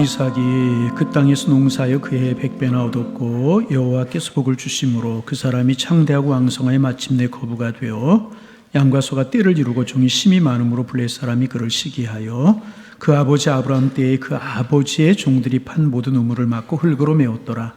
이삭이 그 땅에서 농사하여 그의 100배나 얻었고 여호와께서 복을 주심으로 그 사람이 창대하고 왕성하여 마침내 거부가 되어 양과 소가 떼를 이루고 종이 심이 많음으로 블레 사람이 그를 시기하여 그 아버지 아브라함 때에 그 아버지의 종들이 판 모든 우물을 막고 흙으로 메웠더라.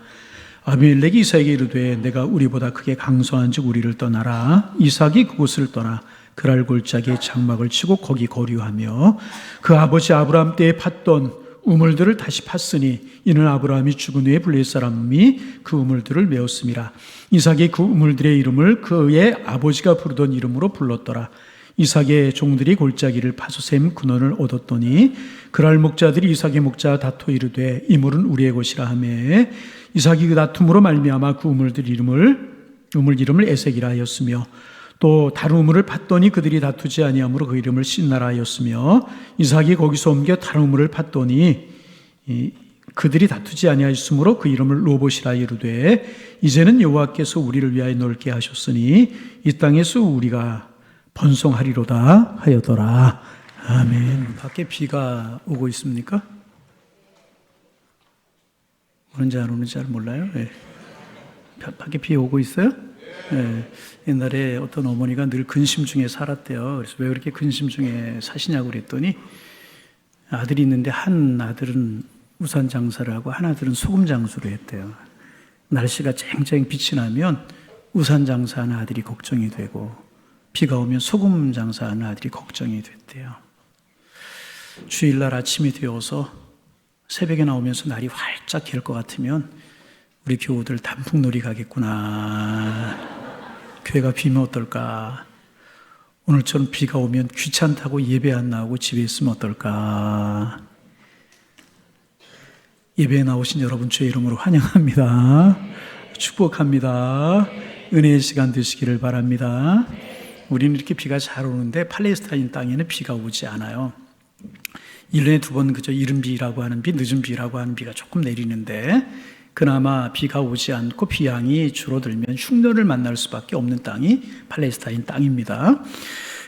아비멜렉이 이삭에게 이르되 내가 우리보다 크게 강성한즉 우리를 떠나라. 이삭이 그곳을 떠나 그랄 골짜기에 장막을 치고 거기 거류하며 그 아버지 아브라함 때에 팠던 우물들을 다시 팠으니 이는 아브라함이 죽은 후에 블레 사람이 그 우물들을 메웠음이라. 이삭이 그 우물들의 이름을 그의 아버지가 부르던 이름으로 불렀더라. 이삭의 종들이 골짜기를 파서 샘 근원을 얻었더니 그랄 목자들이 이삭의 목자와 다투어 이르되 이 물은 우리의 것이라 하매 이삭이 그 다툼으로 말미암아 그 우물 이름을 에색이라 하였으며 또 다른 우물을 팠더니 그들이 다투지 아니하므로 그 이름을 신나라 하였으며 이삭이 거기서 옮겨 다른 우물을 팠더니 그들이 다투지 아니하였으므로 그 이름을 로봇이라 이르되 이제는 여호와께서 우리를 위하여 넓게 하셨으니 이 땅에서 우리가 번성하리로다 하여더라. 아멘. 밖에 비가 오고 있습니까? 오는지 안 오는지 잘 몰라요. 네. 밖에 비 오고 있어요? 네. 옛날에 어떤 어머니가 늘 근심 중에 살았대요. 그래서 왜 그렇게 근심 중에 사시냐고 그랬더니 아들이 있는데 한 아들은 우산 장사를 하고 한 아들은 소금 장수를 했대요. 날씨가 쨍쨍 빛이 나면 우산 장사하는 아들이 걱정이 되고 비가 오면 소금 장사하는 아들이 걱정이 됐대요. 주일날 아침이 되어서 새벽에 나오면서 날이 활짝 갤 것 같으면 우리 교우들 단풍놀이 가겠구나. 교회가 비면 어떨까? 오늘처럼 비가 오면 귀찮다고 예배 안 나오고 집에 있으면 어떨까? 예배에 나오신 여러분 주의 이름으로 환영합니다. 축복합니다. 은혜의 시간 되시기를 바랍니다. 우리는 이렇게 비가 잘 오는데 팔레스타인 땅에는 비가 오지 않아요. 1년에 2번 그저 이른 비라고 하는 비, 늦은 비라고 하는 비가 조금 내리는데 그나마 비가 오지 않고 비양이 줄어들면 흉년을 만날 수밖에 없는 땅이 팔레스타인 땅입니다.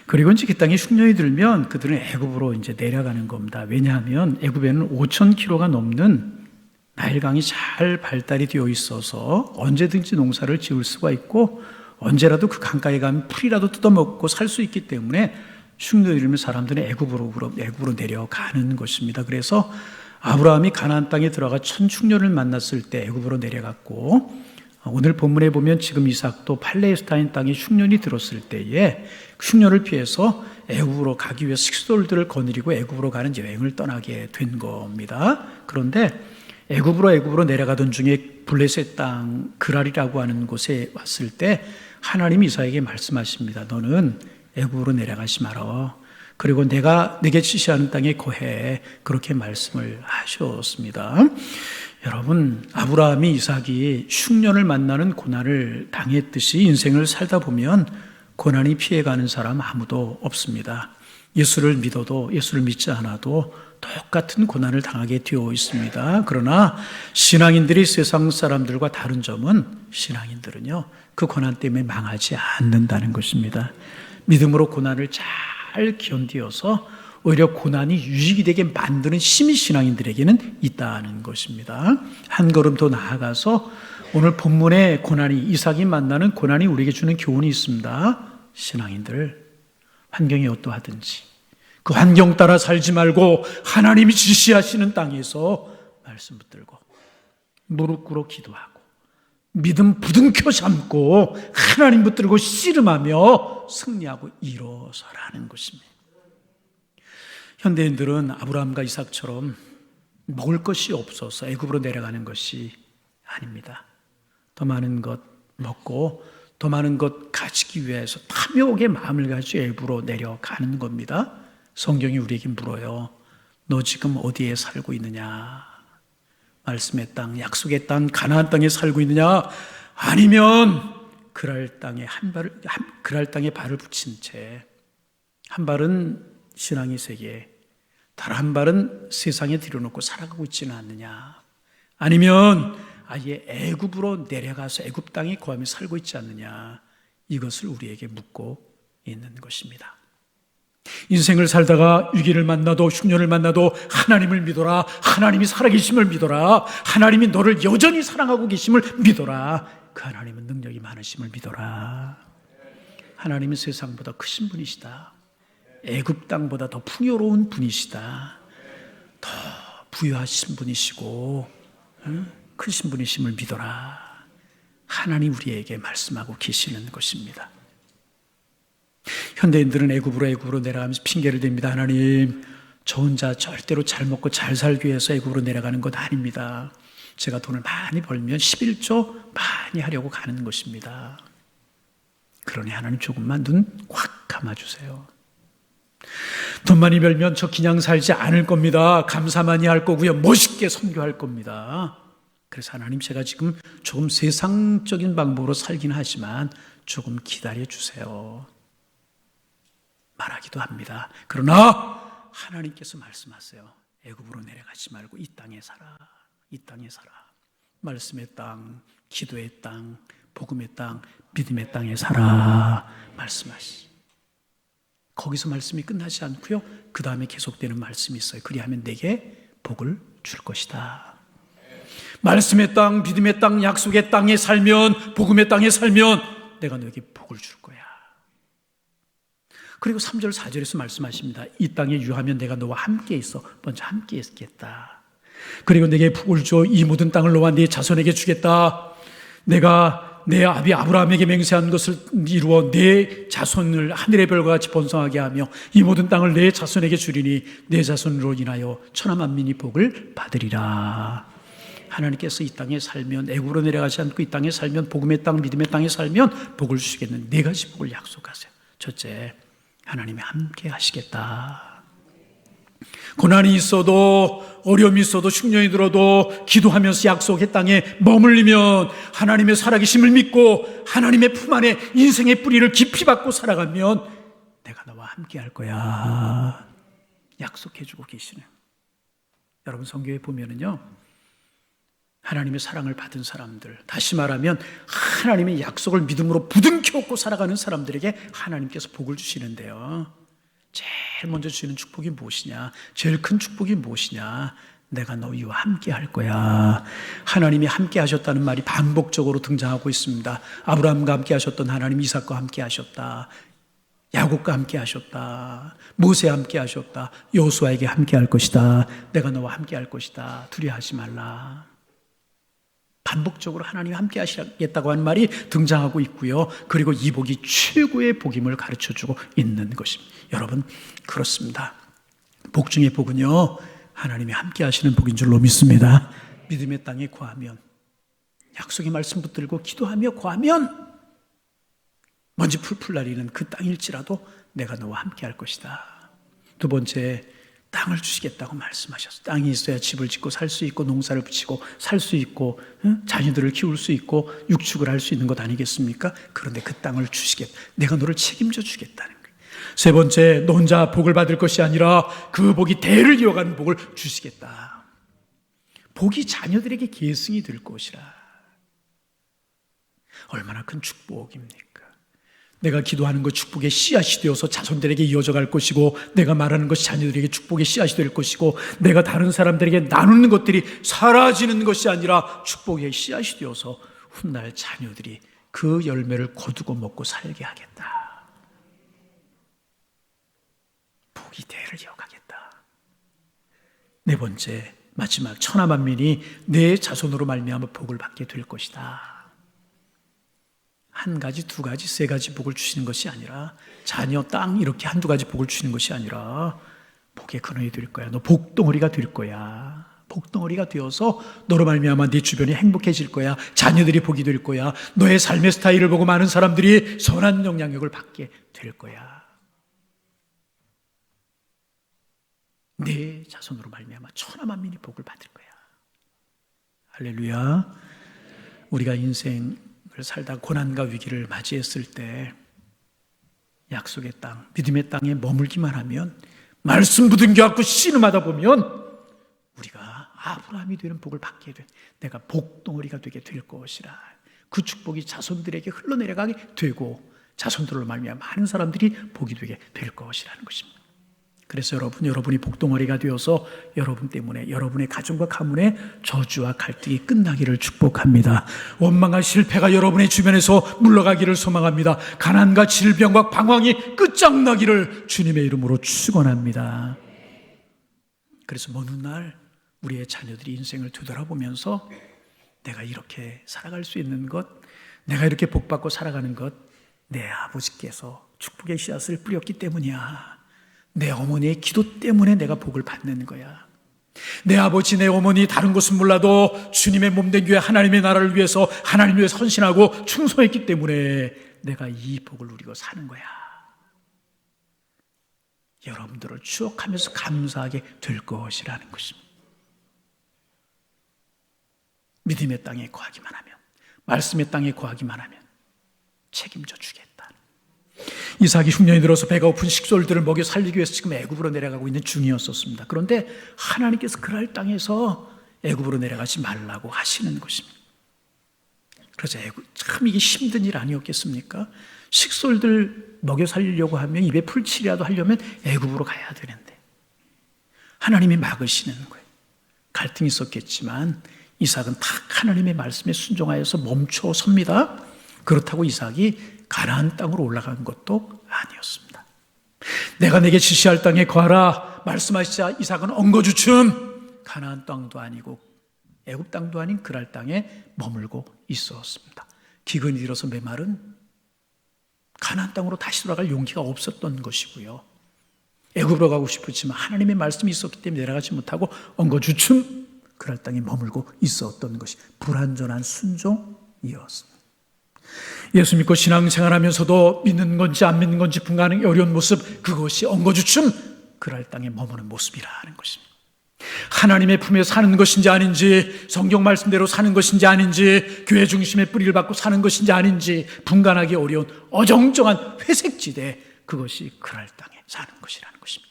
그리고 이제 그 땅에 흉년이 들면 그들은 애굽으로 이제 내려가는 겁니다. 왜냐하면 애굽에는 5,000km가 넘는 나일강이 잘 발달이 되어 있어서 언제든지 농사를 지을 수가 있고 언제라도 그 강가에 가면 풀이라도 뜯어먹고 살 수 있기 때문에 흉년이 들면 사람들은 애굽으로 내려가는 것입니다. 그래서 아브라함이 가나안 땅에 들어가 첫 흉년을 만났을 때 애굽으로 내려갔고 오늘 본문에 보면 지금 이삭도 팔레스타인 땅에 흉년이 들었을 때에 흉년을 피해서 애굽으로 가기 위해 식솔들을 거느리고 애굽으로 가는 여행을 떠나게 된 겁니다. 그런데 애굽으로 내려가던 중에 블레셋 땅 그랄이라고 하는 곳에 왔을 때 하나님이 이삭에게 말씀하십니다. 너는 애굽으로 내려가지 마라. 그리고 내가 네게 지시하는 땅에 거해. 그렇게 말씀을 하셨습니다. 여러분, 아브라함이 이삭이 흉년을 만나는 고난을 당했듯이 인생을 살다 보면 고난이 피해가는 사람 아무도 없습니다. 예수를 믿어도 예수를 믿지 않아도 똑같은 고난을 당하게 되어 있습니다. 그러나 신앙인들이 세상 사람들과 다른 점은 신앙인들은요 그 고난 때문에 망하지 않는다는 것입니다. 믿음으로 고난을 잘 견디어서 오히려 고난이 유익이 되게 만드는 힘이 신앙인들에게는 있다는 것입니다. 한 걸음 더 나아가서 오늘 본문의 고난이 이삭이 만나는 고난이 우리에게 주는 교훈이 있습니다. 신앙인들 환경이 어떠하든지 그 환경 따라 살지 말고 하나님이 지시하시는 땅에서 말씀 붙들고 무릎 꿇어 기도하고 믿음 부둥켜 삼고 하나님 붙들고 씨름하며 승리하고 일어서라는 것입니다. 현대인들은 아브라함과 이삭처럼 먹을 것이 없어서 애굽으로 내려가는 것이 아닙니다. 더 많은 것 먹고 더 많은 것 가지기 위해서 탐욕의 마음을 가지고 애굽으로 내려가는 겁니다. 성경이 우리에게 물어요. 너 지금 어디에 살고 있느냐? 말씀의 땅, 약속의 땅, 가나안 땅에 살고 있느냐? 아니면 그랄 땅에 발을 붙인 채 한 발은 신앙의 세계, 다른 한 발은 세상에 들여놓고 살아가고 있지는 않느냐? 아니면 아예 애굽으로 내려가서 애굽 땅에 거하며 살고 있지 않느냐? 이것을 우리에게 묻고 있는 것입니다. 인생을 살다가 위기를 만나도 흉년을 만나도 하나님을 믿어라. 하나님이 살아계심을 믿어라. 하나님이 너를 여전히 사랑하고 계심을 믿어라. 그 하나님은 능력이 많으심을 믿어라. 하나님은 세상보다 크신 분이시다. 애굽 땅보다 더 풍요로운 분이시다. 더 부유하신 분이시고 크신 분이심을 믿어라. 하나님 우리에게 말씀하고 계시는 것입니다. 현대인들은 애굽으로 내려가면서 핑계를 댑니다. 하나님, 저 혼자 절대로 잘 먹고 잘 살기 위해서 애굽으로 내려가는 것 아닙니다. 제가 돈을 많이 벌면 11조 많이 하려고 가는 것입니다. 그러니 하나님 조금만 눈 확 감아주세요. 돈 많이 벌면 저 그냥 살지 않을 겁니다. 감사 많이 할 거고요. 멋있게 선교할 겁니다. 그래서 하나님, 제가 지금 조금 세상적인 방법으로 살긴 하지만 조금 기다려 주세요. 말하기도 합니다. 그러나 하나님께서 말씀하세요. 애굽으로 내려가지 말고 이 땅에 살아. 이 땅에 살아. 말씀의 땅, 기도의 땅, 복음의 땅, 믿음의 땅에 살아. 말씀하시. 거기서 말씀이 끝나지 않고요. 그 다음에 계속되는 말씀이 있어요. 그리하면 내게 복을 줄 것이다. 말씀의 땅, 믿음의 땅, 약속의 땅에 살면, 복음의 땅에 살면 내가 너에게 복을 줄 거야. 그리고 3절 4절에서 말씀하십니다. 이 땅에 유하면 내가 너와 함께 있어. 먼저 함께 있겠다. 그리고 내게 복을 줘. 이 모든 땅을 너와 네 자손에게 주겠다. 내가 내 아비 아브라함에게 맹세한 것을 이루어 내 자손을 하늘의 별과 같이 번성하게 하며 이 모든 땅을 내 자손에게 주리니 내 자손으로 인하여 천하 만민이 복을 받으리라. 하나님께서 이 땅에 살면, 애굽으로 내려가지 않고 이 땅에 살면, 복음의 땅, 믿음의 땅에 살면 복을 주시겠는 네 가지 복을 약속하세요. 첫째, 하나님이 함께 하시겠다. 고난이 있어도, 어려움이 있어도, 흉년이 들어도 기도하면서 약속의 땅에 머물리면, 하나님의 살아계심을 믿고 하나님의 품 안에 인생의 뿌리를 깊이 받고 살아가면 내가 너와 함께 할 거야. 약속해주고 계시는. 여러분, 성경에 보면은요, 하나님의 사랑을 받은 사람들, 다시 말하면 하나님의 약속을 믿음으로 부둥켜 안고 살아가는 사람들에게 하나님께서 복을 주시는데요, 제일 먼저 주시는 축복이 무엇이냐? 제일 큰 축복이 무엇이냐? 내가 너희와 함께 할 거야. 하나님이 함께 하셨다는 말이 반복적으로 등장하고 있습니다. 아브라함과 함께 하셨던 하나님, 이삭과 함께 하셨다. 야곱과 함께 하셨다. 모세와 함께 하셨다. 여호수아에게 함께 할 것이다. 내가 너와 함께 할 것이다. 두려워하지 말라. 반복적으로 하나님이 함께 하시겠다고 하는 말이 등장하고 있고요. 그리고 이 복이 최고의 복임을 가르쳐주고 있는 것입니다. 여러분, 그렇습니다. 복 중의 복은요, 하나님이 함께 하시는 복인 줄로 믿습니다. 믿음의 땅에 거하면, 약속의 말씀 붙들고 기도하며 거하면 먼지 풀풀 날리는 그 땅일지라도 내가 너와 함께 할 것이다. 두 번째, 땅을 주시겠다고 말씀하셨어요. 땅이 있어야 집을 짓고 살 수 있고 농사를 붙이고 살 수 있고 자녀들을 키울 수 있고 육축을 할 수 있는 것 아니겠습니까? 그런데 그 땅을 주시겠다. 내가 너를 책임져 주겠다는 거예요. 세 번째, 너 혼자 복을 받을 것이 아니라 그 복이 대를 이어가는 복을 주시겠다. 복이 자녀들에게 계승이 될 것이라. 얼마나 큰 축복입니까? 내가 기도하는 것 축복의 씨앗이 되어서 자손들에게 이어져 갈 것이고, 내가 말하는 것이 자녀들에게 축복의 씨앗이 될 것이고, 내가 다른 사람들에게 나누는 것들이 사라지는 것이 아니라 축복의 씨앗이 되어서 훗날 자녀들이 그 열매를 거두고 먹고 살게 하겠다. 복이 대를 이어가겠다. 네 번째, 마지막, 천하 만민이 내 자손으로 말미암아 복을 받게 될 것이다. 한 가지, 두 가지, 세 가지 복을 주시는 것이 아니라, 자녀, 땅 이렇게 한두 가지 복을 주시는 것이 아니라 복의 근원이 될 거야. 너 복덩어리가 될 거야. 복덩어리가 되어서 너로 말미암아 네 주변이 행복해질 거야. 자녀들이 복이 될 거야. 너의 삶의 스타일을 보고 많은 사람들이 선한 영향력을 받게 될 거야. 내 자손으로 말미암아 천하 만민이 복을 받을 거야. 할렐루야. 우리가 인생 살다 고난과 위기를 맞이했을 때 약속의 땅, 믿음의 땅에 머물기만 하면, 말씀 부둥켜갖고 씨름하다 보면 우리가 아브라함이 되는 복을 받게 돼. 내가 복덩어리가 되게 될 것이라. 그 축복이 자손들에게 흘러내려가게 되고 자손들로 말미암아 많은 사람들이 복이 되게 될 것이라는 것입니다. 그래서 여러분이 복덩어리가 되어서 여러분 때문에 여러분의 가정과 가문의 저주와 갈등이 끝나기를 축복합니다. 원망과 실패가 여러분의 주변에서 물러가기를 소망합니다. 가난과 질병과 방황이 끝장나기를 주님의 이름으로 축원합니다. 그래서 먼 훗날 우리의 자녀들이 인생을 되돌아보면서 내가 이렇게 살아갈 수 있는 것, 내가 이렇게 복받고 살아가는 것, 내 아버지께서 축복의 씨앗을 뿌렸기 때문이야. 내 어머니의 기도 때문에 내가 복을 받는 거야. 내 아버지, 내 어머니 다른 것은 몰라도 주님의 몸된 교회 하나님의 나라를 위해서 하나님을 위해서 헌신하고 충성했기 때문에 내가 이 복을 누리고 사는 거야. 여러분들을 추억하면서 감사하게 될 것이라는 것입니다. 믿음의 땅에 거하기만 하면, 말씀의 땅에 거하기만 하면 책임져 주겠다. 이삭이 흉년이 들어서 배가 고픈 식솔들을 먹여 살리기 위해서 지금 애굽으로 내려가고 있는 중이었었습니다. 그런데 하나님께서 그랄 땅에서 애굽으로 내려가지 말라고 하시는 것입니다. 그래서 참 이게 힘든 일 아니었겠습니까? 식솔들 먹여 살리려고 하면 입에 풀칠이라도 하려면 애굽으로 가야 되는데 하나님이 막으시는 거예요. 갈등이 있었겠지만 이삭은 딱 하나님의 말씀에 순종하여서 멈춰 섭니다. 그렇다고 이삭이 가나안 땅으로 올라간 것도 아니었습니다. 내가 내게 지시할 땅에 거하라 말씀하시자 이삭은 엉거주춤 가나안 땅도 아니고 애굽 땅도 아닌 그랄 땅에 머물고 있었습니다. 기근이 들어서 메말은 가나안 땅으로 다시 돌아갈 용기가 없었던 것이고요. 애굽으로 가고 싶었지만 하나님의 말씀이 있었기 때문에 내려가지 못하고 엉거주춤 그랄 땅에 머물고 있었던 것이 불완전한 순종이었습니다. 예수 믿고 신앙생활하면서도 믿는 건지 안 믿는 건지 분간하기 어려운 모습, 그것이 엉거주춤 그랄 땅에 머무는 모습이라는 것입니다. 하나님의 품에 사는 것인지 아닌지, 성경 말씀대로 사는 것인지 아닌지, 교회 중심의 뿌리를 받고 사는 것인지 아닌지 분간하기 어려운 어정쩡한 회색지대, 그것이 그랄 땅에 사는 것이라는 것입니다.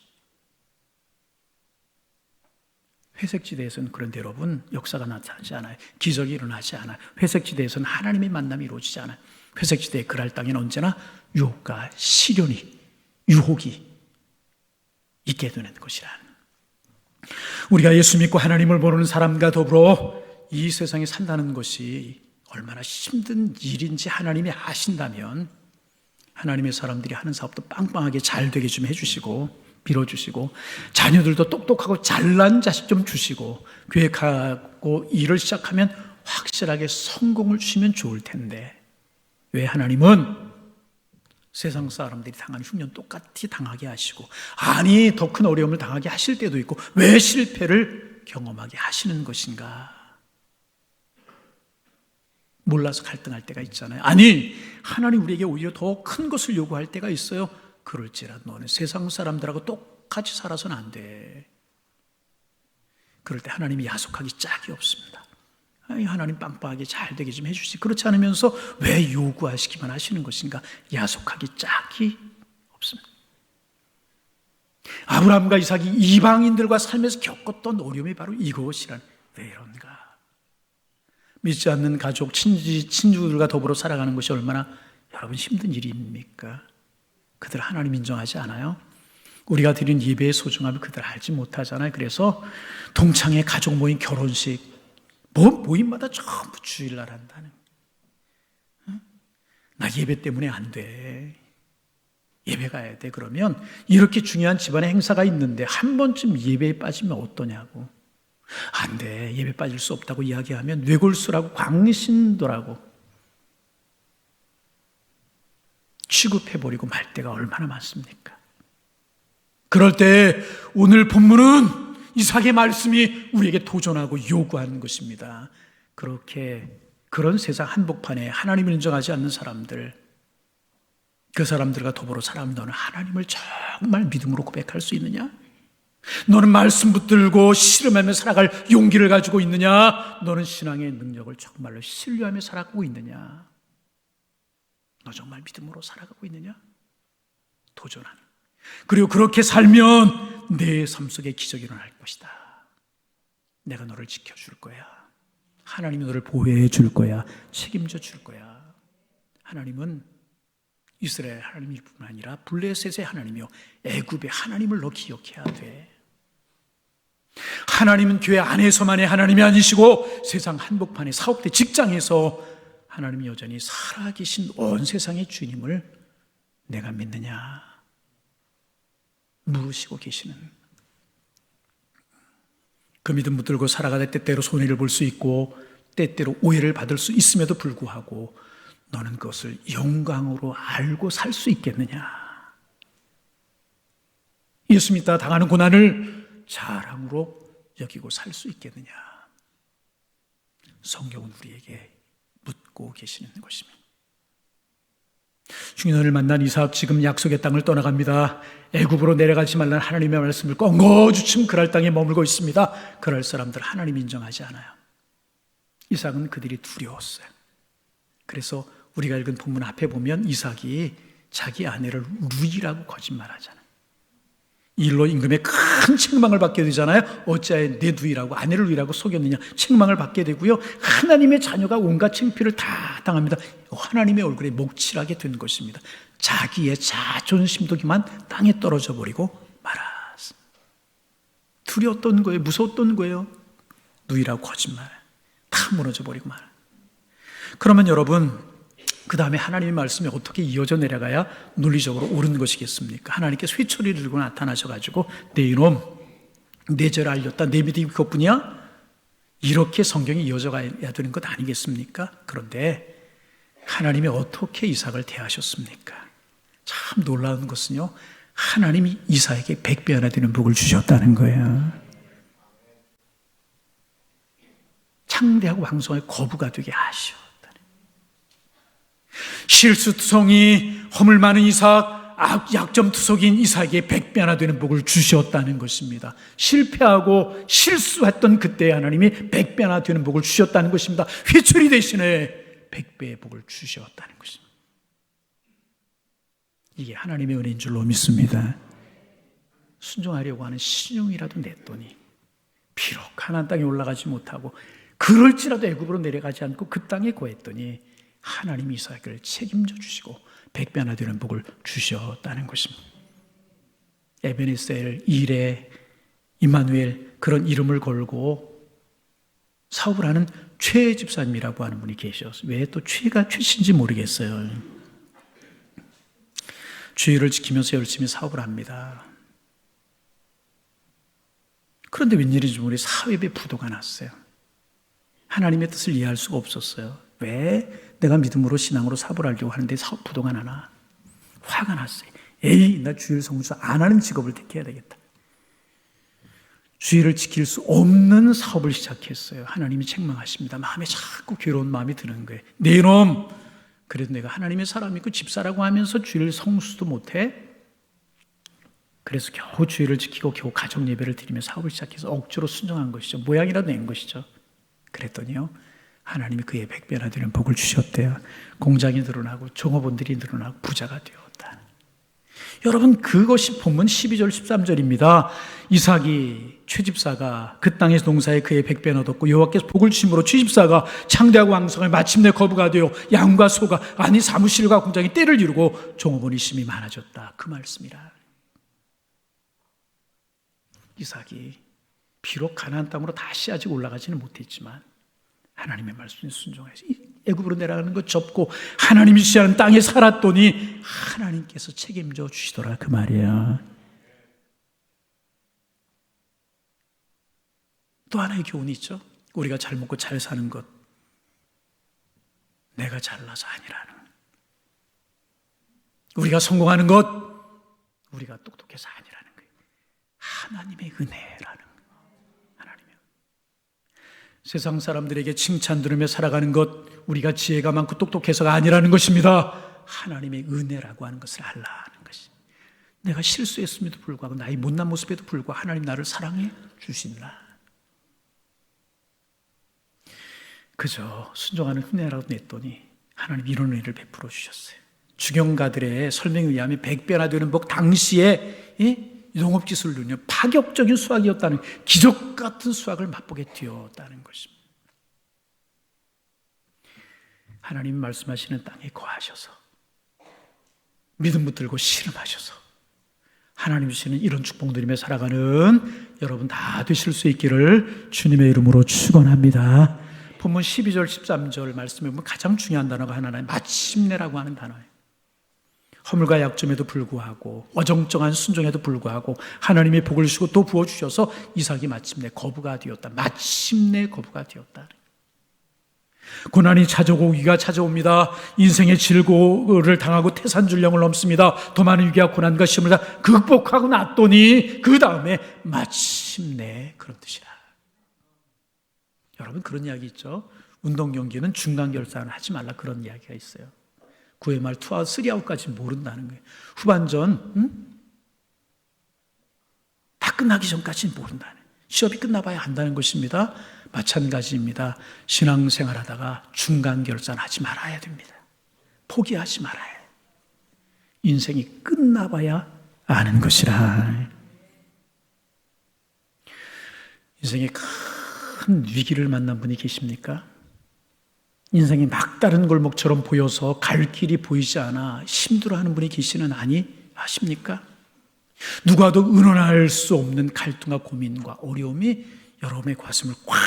회색지대에서는 그런데 여러분 역사가 나타나지 않아요. 기적이 일어나지 않아요. 회색지대에서는 하나님의 만남이 이루어지지 않아요. 회색지대의 그랄 땅에는 언제나 유혹과 시련이, 유혹이 있게 되는 것이라는. 우리가 예수 믿고 하나님을 모르는 사람과 더불어 이 세상에 산다는 것이 얼마나 힘든 일인지 하나님이 아신다면 하나님의 사람들이 하는 사업도 빵빵하게 잘 되게 좀 해주시고 빌어주시고 자녀들도 똑똑하고 잘난 자식 좀 주시고 계획하고 일을 시작하면 확실하게 성공을 주시면 좋을 텐데 왜 하나님은 세상 사람들이 당한 흉년 똑같이 당하게 하시고 아니 더 큰 어려움을 당하게 하실 때도 있고 왜 실패를 경험하게 하시는 것인가? 몰라서 갈등할 때가 있잖아요. 아니 하나님 우리에게 오히려 더 큰 것을 요구할 때가 있어요. 그럴지라도 너는 세상 사람들하고 똑같이 살아서는 안 돼. 그럴 때 하나님이 야속하기 짝이 없습니다. 아니, 하나님 빵빵하게 잘 되게 좀 해주시. 그렇지 않으면서 왜 요구하시기만 하시는 것인가? 야속하기 짝이 없습니다. 아브라함과 이삭이 이방인들과 살면서 겪었던 어려움이 바로 이것이란. 왜 이런가? 믿지 않는 가족, 친구들과 더불어 살아가는 것이 얼마나 여러분 힘든 일입니까? 그들 하나님 인정하지 않아요? 우리가 드린 예배의 소중함을 그들 알지 못하잖아요. 그래서 동창회 가족 모임, 결혼식 모임마다 전부 주일날 한다는. 나 예배 때문에 안 돼. 예배 가야 돼. 그러면 이렇게 중요한 집안의 행사가 있는데 한 번쯤 예배에 빠지면 어떠냐고. 안 돼. 예배 빠질 수 없다고 이야기하면 뇌골수라고 광신도라고 취급해버리고 말 때가 얼마나 많습니까? 그럴 때 오늘 본문은 이삭의 말씀이 우리에게 도전하고 요구하는 것입니다. 그런 세상 한복판에 하나님을 인정하지 않는 사람들, 그 사람들과 더불어 살아가면 너는 하나님을 정말 믿음으로 고백할 수 있느냐? 너는 말씀 붙들고 씨름하며 살아갈 용기를 가지고 있느냐? 너는 신앙의 능력을 정말로 신뢰하며 살아가고 있느냐? 너 정말 믿음으로 살아가고 있느냐? 도전하는. 그리고 그렇게 살면 내 삶 속에 기적이 일어날 것이다. 내가 너를 지켜줄 거야. 하나님이 너를 보호해 줄 거야. 책임져 줄 거야. 하나님은 이스라엘 하나님일 뿐만 아니라 블레셋의 하나님이요 애굽의 하나님을 너 기억해야 돼. 하나님은 교회 안에서만의 하나님이 아니시고 세상 한복판에 사업대 직장에서 하나님이 여전히 살아계신 온 세상의 주님을 내가 믿느냐 물으시고 계시는, 그 믿음 붙들고 살아가다 때때로 손해를 볼 수 있고 때때로 오해를 받을 수 있음에도 불구하고 너는 그것을 영광으로 알고 살 수 있겠느냐? 예수 믿다 당하는 고난을 자랑으로 여기고 살 수 있겠느냐? 성경은 우리에게 묻고 계시는 것입니다. 중년을 만난 이삭, 지금 약속의 땅을 떠나갑니다. 애굽으로 내려가지 말라는 하나님의 말씀을 껑거주춤 그랄 땅에 머물고 있습니다. 그럴 사람들 하나님 인정하지 않아요. 이삭은 그들이 두려웠어요. 그래서 우리가 읽은 본문 앞에 보면 이삭이 자기 아내를 루이라고 거짓말하잖아요. 이 일로 임금의 큰 책망을 받게 되잖아요. 어찌하여 내 누이라고, 아내를 루이라고 속였느냐, 책망을 받게 되고요. 하나님의 자녀가 온갖 창피를 다 당합니다. 하나님의 얼굴에 목칠하게 된 것입니다. 자기의 자존심도 그만 땅에 떨어져 버리고 말았습니다. 두려웠던 거예요. 무서웠던 거예요. 누이라고 거짓말, 다 무너져 버리고 말아. 그러면 여러분, 그 다음에 하나님의 말씀이 어떻게 이어져 내려가야 논리적으로 옳은 것이겠습니까? 하나님께서 회초리를 들고 나타나셔가지고 내 이놈, 내 죄를 알렸다, 내 믿음이 그것뿐이야? 이렇게 성경이 이어져 가야 되는 것 아니겠습니까? 그런데 하나님이 어떻게 이삭을 대하셨습니까? 참 놀라운 것은요, 하나님이 이삭에게 100배 하나 되는 복을 주셨다는 거예요. 창대하고 왕성하게 거부가 되게 하시오. 실수투성이, 허물 많은 이삭, 약점투석인 이삭에게 100배 하나 되는 복을 주셨다는 것입니다. 실패하고 실수했던 그때 하나님이 100배 하나 되는 복을 주셨다는 것입니다. 회초리 대신에 100배의 복을 주셨다는 것입니다. 이게 하나님의 은혜인 줄로 믿습니다. 순종하려고 하는 신용이라도 냈더니 비록 가나안 땅에 올라가지 못하고 그럴지라도 애굽으로 내려가지 않고 그 땅에 거했더니 하나님이 이삭을 책임져 주시고 100배 하나 되는 복을 주셨다는 것입니다. 에베네셀, 이레, 임마누엘, 그런 이름을 걸고 사업을 하는 최 집사님이라고 하는 분이 계셨어요. 왜 또 최가 최신지 모르겠어요. 주의를 지키면서 열심히 사업을 합니다. 그런데 웬일인지 모르게 사업에 부도가 났어요. 하나님의 뜻을 이해할 수가 없었어요. 왜 내가 믿음으로 신앙으로 사업을 하려고 하는데 사업 부도가 나나? 화가 났어요. 에이, 나 주일 성수 안 하는 직업을 택해야 되겠다. 주의를 지킬 수 없는 사업을 시작했어요. 하나님이 책망하십니다. 마음에 자꾸 괴로운 마음이 드는 거예요. 내 이놈, 그래도 내가 하나님의 사람이고 집사라고 하면서 주일 성수도 못해? 그래서 겨우 주의를 지키고 겨우 가정 예배를 드리며 사업을 시작해서 억지로 순종한 것이죠. 모양이라도 낸 것이죠. 그랬더니요, 하나님이 그의 100배나 되는 복을 주셨대요. 공장이 늘어나고 종업원들이 늘어나고 부자가 되었다. 여러분, 그것이 본문 12절 13절입니다. 이삭이 최집사가 그 땅에서 농사에 그의 100배나 얻었고 여호와께서 복을 주심으로 최집사가 창대하고 왕성해 마침내 거부가 되어 양과 소가 아니 사무실과 공장이 때를 이루고 종업원이 심히 많아졌다. 그 말씀이라. 이삭이 비록 가나안 땅으로 다시 아직 올라가지는 못했지만 하나님의 말씀에 순종해서 애굽으로 내려가는 것 접고 하나님이 주시는 땅에 살았더니 하나님께서 책임져 주시더라, 그 말이야. 또 하나의 교훈이 있죠. 우리가 잘 먹고 잘 사는 것, 내가 잘나서 아니라는, 우리가 성공하는 것, 우리가 똑똑해서 아니라는 거예요. 하나님의 은혜라는 거예요. 세상 사람들에게 칭찬 들으며 살아가는 것, 우리가 지혜가 많고 똑똑해서가 아니라는 것입니다. 하나님의 은혜라고 하는 것을 알라는 것이. 내가 실수했음에도 불구하고 나의 못난 모습에도 불구하고 하나님 나를 사랑해 주신다. 그저 순종하는 은혜라고 냈더니 하나님 이런 은혜를 베풀어 주셨어요. 주경가들의 설명에 의하면 100배나 되는 복, 당시에 농업기술은요, 파격적인 수확이었다는, 기적 같은 수확을 맛보게 되었다는 것입니다. 하나님 말씀하시는 땅에 거하셔서 믿음 붙들고 씨름하셔서 하나님 주시는 이런 축복 누리며 살아가는 여러분 다 되실 수 있기를 주님의 이름으로 축원합니다. 본문 12절 13절 말씀에 보면 가장 중요한 단어가 하나는 마침내라고 하는 단어예요. 허물과 약점에도 불구하고 어정쩡한 순종에도 불구하고 하나님의 복을 주시고 또 부어주셔서 이삭이 마침내 거부가 되었다. 마침내 거부가 되었다. 고난이 찾아오고 위기가 찾아옵니다. 인생의 질고를 당하고 태산줄령을 넘습니다. 더 많은 위기와 고난과 시험을 다 극복하고 났더니 그 다음에 마침내 그런 뜻이라. 여러분 그런 이야기 있죠. 운동 경기는 중간 결산을 하지 말라 그런 이야기가 있어요. 9회 말 2아웃 3아웃까지 모른다는 거예요. 후반전 다 끝나기 전까지는 모른다는 거예요. 시험이 끝나봐야 안다는 것입니다. 마찬가지입니다. 신앙생활하다가 중간 결산하지 말아야 됩니다. 포기하지 말아야 해요. 인생이 끝나봐야 아는 것이라. 인생에 큰 위기를 만난 분이 계십니까? 인생이 막다른 골목처럼 보여서 갈 길이 보이지 않아 힘들어하는 분이 계시는 아십니까? 누가도 의논할 수 없는 갈등과 고민과 어려움이 여러분의 가슴을 꽉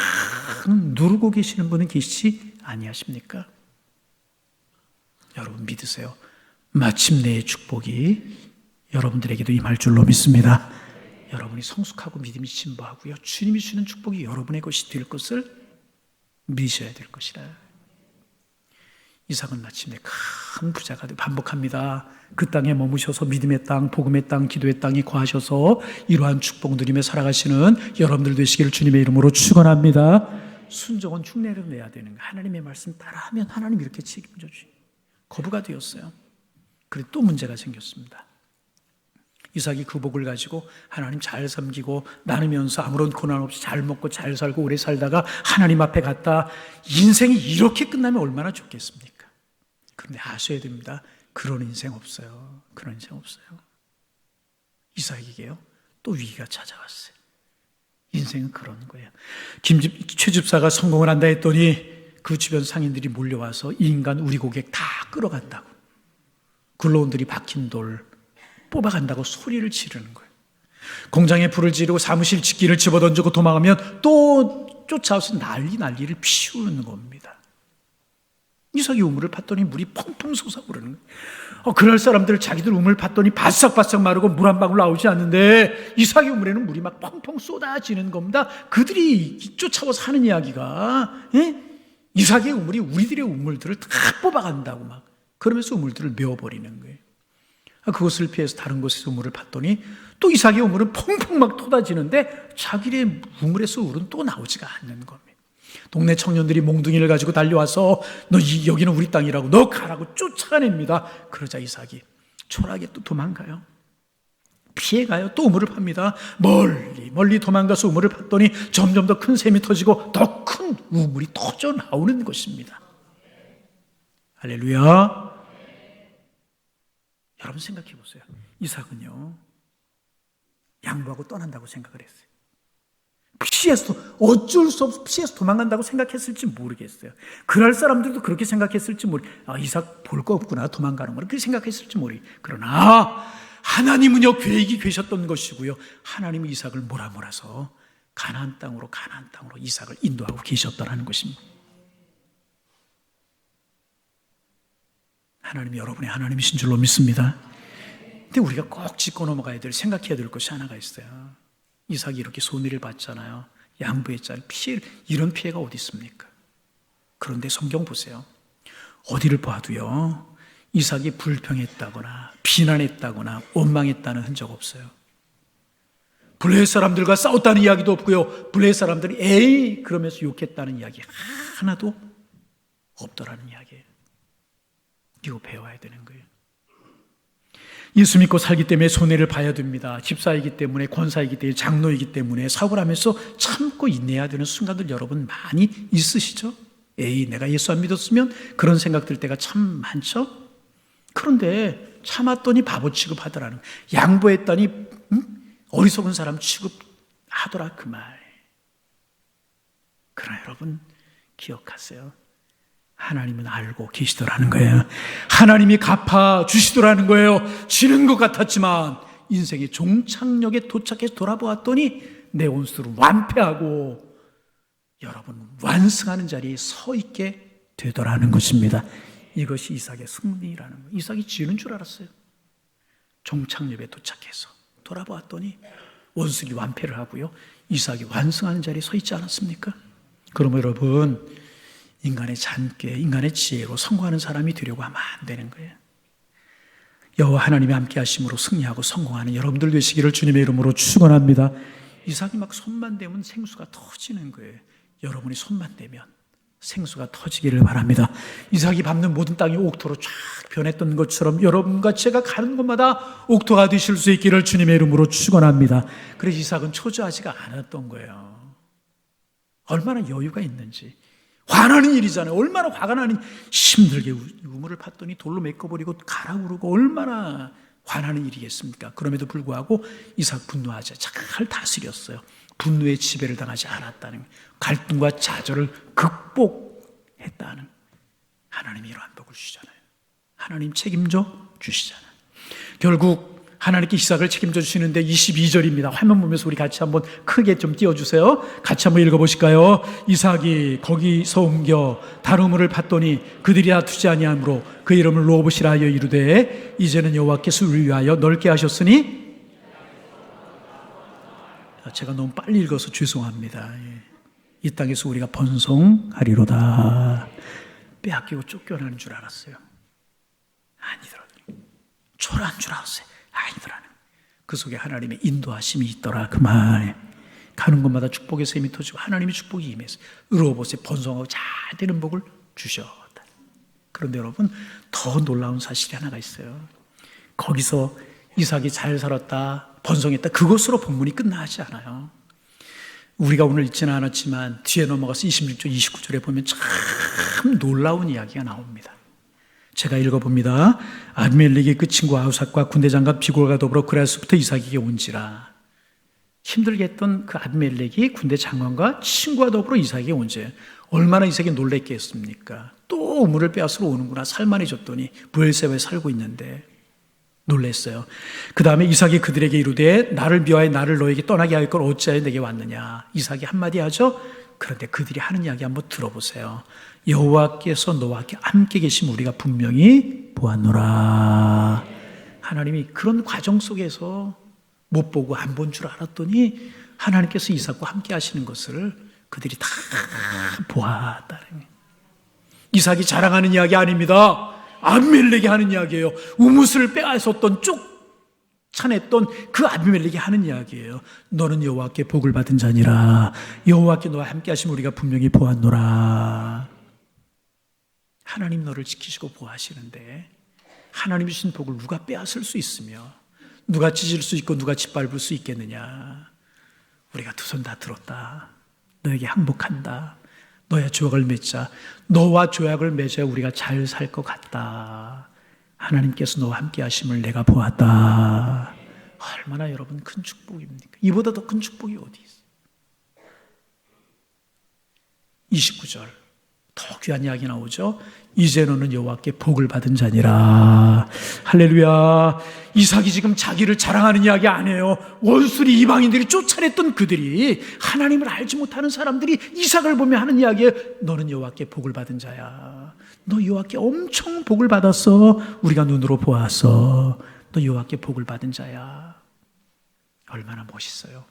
누르고 계시는 분은 계시지 아니하십니까? 여러분 믿으세요. 마침내의 축복이 여러분들에게도 임할 줄로 믿습니다. 여러분이 성숙하고 믿음이 진보하고요. 주님이 주시는 축복이 여러분의 것이 될 것을 믿으셔야 될 것이다. 이삭은 마침내 큰 부자가 되고 반복합니다. 그 땅에 머무셔서 믿음의 땅, 복음의 땅, 기도의 땅에 거하셔서 이러한 축복 누리며 살아가시는 여러분들 되시기를 주님의 이름으로 축원합니다. 순종은 흉내를 내야 되는 거예요. 하나님의 말씀 따라하면 하나님 이렇게 책임져 주시고 거부가 되었어요. 그래 또 문제가 생겼습니다. 이삭이 그 복을 가지고 하나님 잘 섬기고 나누면서 아무런 고난 없이 잘 먹고 잘 살고 오래 살다가 하나님 앞에 갔다. 인생이 이렇게 끝나면 얼마나 좋겠습니까? 그런데 아셔야 됩니다. 그런 인생 없어요. 그런 인생 없어요. 이삭에게요 또 위기가 찾아왔어요. 인생은 그런 거예요. 최 집사가 성공을 한다 했더니 그 주변 상인들이 몰려와서 이 인간 우리 고객 다 끌어간다고, 근로원들이 박힌 돌 뽑아간다고 소리를 지르는 거예요. 공장에 불을 지르고 사무실 집기를 집어던지고 도망가면 또 쫓아와서 난리를 피우는 겁니다. 이삭이 우물을 팠더니 물이 펑펑 솟아오르는 거예요. 그럴 사람들 자기들 우물 팠더니 바싹바싹 마르고 물 한 방울 나오지 않는데 이삭의 우물에는 물이 막 펑펑 쏟아지는 겁니다. 그들이 쫓아와서 하는 이야기가 이삭의 우물이 우리들의 우물들을 다 뽑아간다고 막 그러면서 우물들을 메워버리는 거예요. 그것을 피해서 다른 곳에서 우물을 팠더니 또 이삭의 우물은 펑펑 막 쏟아지는데 자기의 우물에서 우물은 또 나오지가 않는 겁니다. 동네 청년들이 몽둥이를 가지고 달려와서 여기는 우리 땅이라고 너 가라고 쫓아냅니다. 그러자 이삭이 초라하게 또 도망가요. 피해가요. 또 우물을 팝니다. 멀리 도망가서 우물을 팠더니 점점 더 큰 샘이 터지고 더 큰 우물이 터져 나오는 것입니다. 할렐루야. 여러분 생각해 보세요. 이삭은요 양보하고 떠난다고 생각을 했어요. 피해서 어쩔 수 없어 피해서 도망간다고 생각했을지 모르겠어요. 그럴 사람들도 그렇게 생각했을지 이삭 볼 거 없구나 도망가는 거라 그렇게 생각했을지 그러나 하나님은요 계획이 계셨던 것이고요. 하나님이 이삭을 몰아서 가나안 땅으로 이삭을 인도하고 계셨다는 것입니다. 하나님이 여러분의 하나님이신 줄로 믿습니다. 근데 우리가 꼭 짚고 넘어가야 될, 생각해야 될 것이 하나가 있어요. 이삭이 이렇게 손해를 봤잖아요. 양보했잖아요. 이런 피해가 어디 있습니까? 그런데 성경 보세요. 어디를 봐도요 이삭이 불평했다거나 비난했다거나 원망했다는 흔적 없어요. 블레셋 사람들과 싸웠다는 이야기도 없고요. 블레셋 사람들이 에이 그러면서 욕했다는 이야기 하나도 없더라는 이야기예요. 이거 배워야 되는 거예요. 예수 믿고 살기 때문에 손해를 봐야 됩니다. 집사이기 때문에, 권사이기 때문에, 장로이기 때문에 사업을 하면서 참고 인내해야 되는 순간들 여러분 많이 있으시죠? 에이 내가 예수 안 믿었으면 그런 생각 들 때가 참 많죠? 그런데 참았더니 바보 취급하더라는, 양보했더니 어리석은 사람 취급하더라 그 말. 그러나 여러분 기억하세요. 하나님은 알고 계시더라는 거예요. 하나님이 갚아 주시더라는 거예요. 지는 것 같았지만 인생의 종착역에 도착해서 돌아보았더니 내 원수를 완패하고 여러분 완승하는 자리에 서 있게 되더라는 것입니다. 이것이 이삭의 승리라는 거예요. 이삭이 지는 줄 알았어요. 종착역에 도착해서 돌아보았더니 원수들이 완패를 하고요, 이삭이 완승하는 자리에 서 있지 않았습니까? 그러면 여러분, 인간의 잔꾀, 인간의 지혜로 성공하는 사람이 되려고 하면 안 되는 거예요. 여호와 하나님이 함께 하심으로 승리하고 성공하는 여러분들 되시기를 주님의 이름으로 축원합니다. 이삭이 막 손만 대면 생수가 터지는 거예요. 여러분이 손만 대면 생수가 터지기를 바랍니다. 이삭이 밟는 모든 땅이 옥토로 쫙 변했던 것처럼 여러분과 제가 가는 곳마다 옥토가 되실 수 있기를 주님의 이름으로 축원합니다. 그래서 이삭은 초조하지가 않았던 거예요. 얼마나 여유가 있는지. 화나는 일이잖아요. 얼마나 화가 나는, 힘들게 우물을 팠더니 돌로 메꿔버리고 가라우르고 얼마나 화나는 일이겠습니까? 그럼에도 불구하고 이삭 분노하지, 잘 다스렸어요. 분노의 지배를 당하지 않았다는, 갈등과 좌절을 극복했다는, 하나님이 이러한 복을 주시잖아요. 하나님 책임져 주시잖아요. 결국 하나님께 이삭을 책임져 주시는데 22절입니다. 화면 보면서 우리 같이 한번 크게 좀 띄워주세요. 같이 한번 읽어보실까요? 이삭이 거기서 옮겨 다른 우물을 팠더니 그들이 다투지 아니하므로 그 이름을 르호봇이라 하여 이르되 이제는 여호와께서 우리를 위하여 넓게 하셨으니. 제가 너무 빨리 읽어서 죄송합니다. 이 땅에서 우리가 번성하리로다. 빼앗기고 쫓겨나는 줄 알았어요. 아니더라고요. 초라한 줄 알았어요. 아니더라는. 그 속에 하나님의 인도하심이 있더라. 그 말. 가는 곳마다 축복의 샘이 터지고 하나님의 축복이 임해서 르호봇에 번성하고 잘 되는 복을 주셨다. 그런데 여러분, 더 놀라운 사실이 하나가 있어요. 거기서 이삭이 잘 살았다, 번성했다, 그것으로 본문이 끝나지 않아요. 우리가 오늘 읽지는 않았지만 뒤에 넘어가서 26절, 29절에 보면 참 놀라운 이야기가 나옵니다. 제가 읽어봅니다. 아비멜렉이 그 친구 아우삭과 군대장관 비골과 더불어 그라스부터 이삭에게 온지라. 힘들게 했던 그 아비멜렉이 군대 장관과 친구와 더불어 이삭에게 온지. 얼마나 이삭이 놀랬겠습니까? 또 우물을 빼앗으러 오는구나. 살만해졌더니 브엘세바에 살고 있는데 놀랬어요. 그 다음에 이삭이 그들에게 이르되 나를 미워하여 나를 너에게 떠나게 할 걸 어찌하여 내게 왔느냐. 이삭이 한마디 하죠. 그런데 그들이 하는 이야기 한번 들어보세요. 여호와께서 너와 함께 계시면 우리가 분명히 보았노라. 하나님이 그런 과정 속에서 못 보고 안 본 줄 알았더니 하나님께서 이삭과 함께 하시는 것을 그들이 다 보았다는 거예요. 이삭이 자랑하는 이야기 아닙니다. 아비멜렉이 하는 이야기예요. 우뭇을 빼앗았던, 쫓아냈던 그 아비멜렉이 하는 이야기예요. 너는 여호와께 복을 받은 자니라. 여호와께 너와 함께 하시면 우리가 분명히 보았노라. 하나님 너를 지키시고 보호하시는데 하나님이 주신 복을 누가 빼앗을 수 있으며 누가 찢을 수 있고 누가 짓밟을 수 있겠느냐. 우리가 두 손 다 들었다. 너에게 항복한다. 너의 조약을 맺자. 너와 조약을 맺어야 우리가 잘 살 것 같다. 하나님께서 너와 함께 하심을 내가 보았다. 얼마나 여러분 큰 축복입니까? 이보다 더 큰 축복이 어디 있어요? 29절 더 귀한 이야기 나오죠. 이제 너는 여호와께 복을 받은 자니라. 할렐루야. 이삭이 지금 자기를 자랑하는 이야기 아니에요. 원수리 이방인들이 쫓아냈던 그들이, 하나님을 알지 못하는 사람들이 이삭을 보며 하는 이야기예요. 너는 여호와께 복을 받은 자야. 너 여호와께 엄청 복을 받았어. 우리가 눈으로 보았어. 너 여호와께 복을 받은 자야. 얼마나 멋있어요.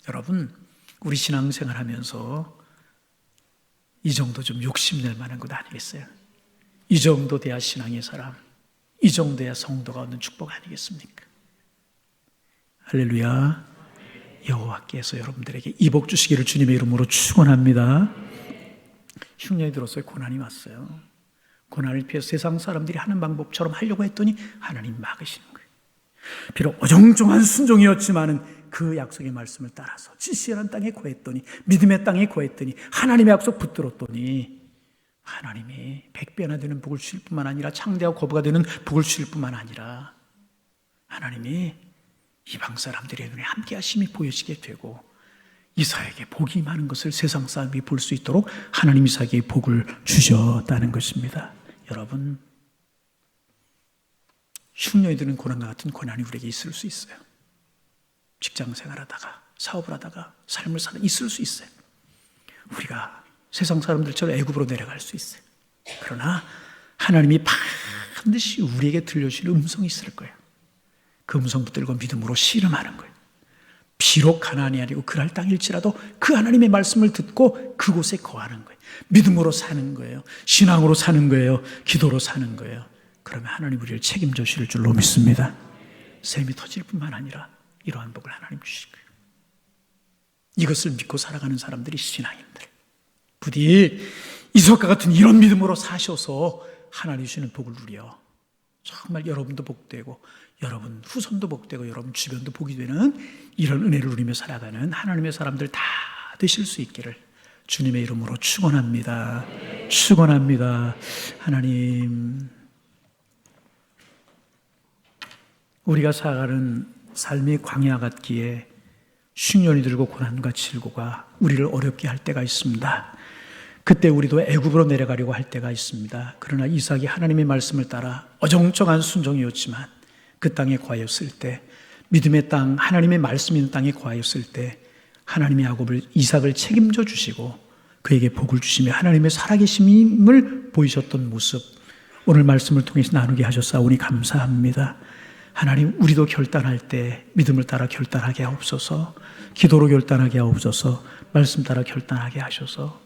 여러분, 우리 신앙생활 하면서 이 정도 좀 욕심낼 만한 것 아니겠어요? 이 정도 돼야 신앙의 사람, 이 정도 돼야 성도가 얻는 축복 아니겠습니까? 할렐루야. 여호와께서 여러분들에게 이 복 주시기를 주님의 이름으로 축원합니다. 흉년이 들었어요. 고난이 왔어요. 고난을 피해서 세상 사람들이 하는 방법처럼 하려고 했더니 하나님 막으시는 거예요. 비록 어정쩡한 순종이었지만은 그 약속의 말씀을 따라서 지시한 땅에 거했더니, 믿음의 땅에 거했더니, 하나님의 약속 붙들었더니 하나님이 100배나 되는 복을 주실 뿐만 아니라 창대하고 거부가 되는 복을 주실 뿐만 아니라 하나님이 이방 사람들의 눈에 함께 하심이 보여지게 되고 이삭에게 복이 많은 것을 세상 사람이 볼 수 있도록 하나님 이삭에게 복을 주셨다는 것입니다. 여러분, 흉년이 드는 고난과 같은 고난이 우리에게 있을 수 있어요. 직장 생활하다가 사업을 하다가 삶을 살아 있을 수 있어요. 우리가 세상 사람들처럼 애굽으로 내려갈 수 있어요. 그러나 하나님이 반드시 우리에게 들려주실 음성이 있을 거예요. 그 음성 붙들고 믿음으로 씨름하는 거예요. 비록 가나안이 아니고 그랄 땅일지라도 그 하나님의 말씀을 듣고 그곳에 거하는 거예요. 믿음으로 사는 거예요. 신앙으로 사는 거예요. 기도로 사는 거예요. 그러면 하나님 우리를 책임져 주실 줄로 믿습니다. 샘이 터질 뿐만 아니라 이러한 복을 하나님 주실 거예요. 이것을 믿고 살아가는 사람들이 신앙인들. 부디 이삭과 같은 이런 믿음으로 사셔서 하나님 주시는 복을 누려 정말 여러분도 복되고 여러분 후손도 복되고 여러분 주변도 복이 되는 이런 은혜를 누리며 살아가는 하나님의 사람들 다 되실 수 있기를 주님의 이름으로 축원합니다. 축원합니다. 하나님, 우리가 살아가는 삶이 광야 같기에 흉년이 들고 고난과 질고가 우리를 어렵게 할 때가 있습니다. 그때 우리도 애굽으로 내려가려고 할 때가 있습니다. 그러나 이삭이 하나님의 말씀을 따라 어정쩡한 순종이었지만 그 땅에 거하였을 때, 믿음의 땅, 하나님의 말씀 있는 땅에 거하였을 때 하나님이 이삭을 책임져 주시고 그에게 복을 주시며 하나님의 살아계심을 보이셨던 모습, 오늘 말씀을 통해서 나누게 하셨사오니 감사합니다. 하나님, 우리도 결단할 때 믿음을 따라 결단하게 하옵소서, 기도로 결단하게 하옵소서, 말씀 따라 결단하게 하셔서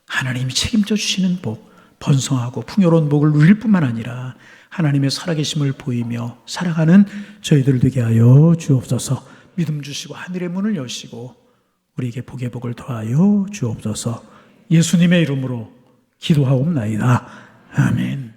하나님이 책임져 주시는 복, 번성하고 풍요로운 복을 누릴 뿐만 아니라 하나님의 살아계심을 보이며 살아가는 저희들 되게 하여 주옵소서. 믿음 주시고 하늘의 문을 여시고 우리에게 복의 복을 더하여 주옵소서. 예수님의 이름으로 기도하옵나이다. 아멘.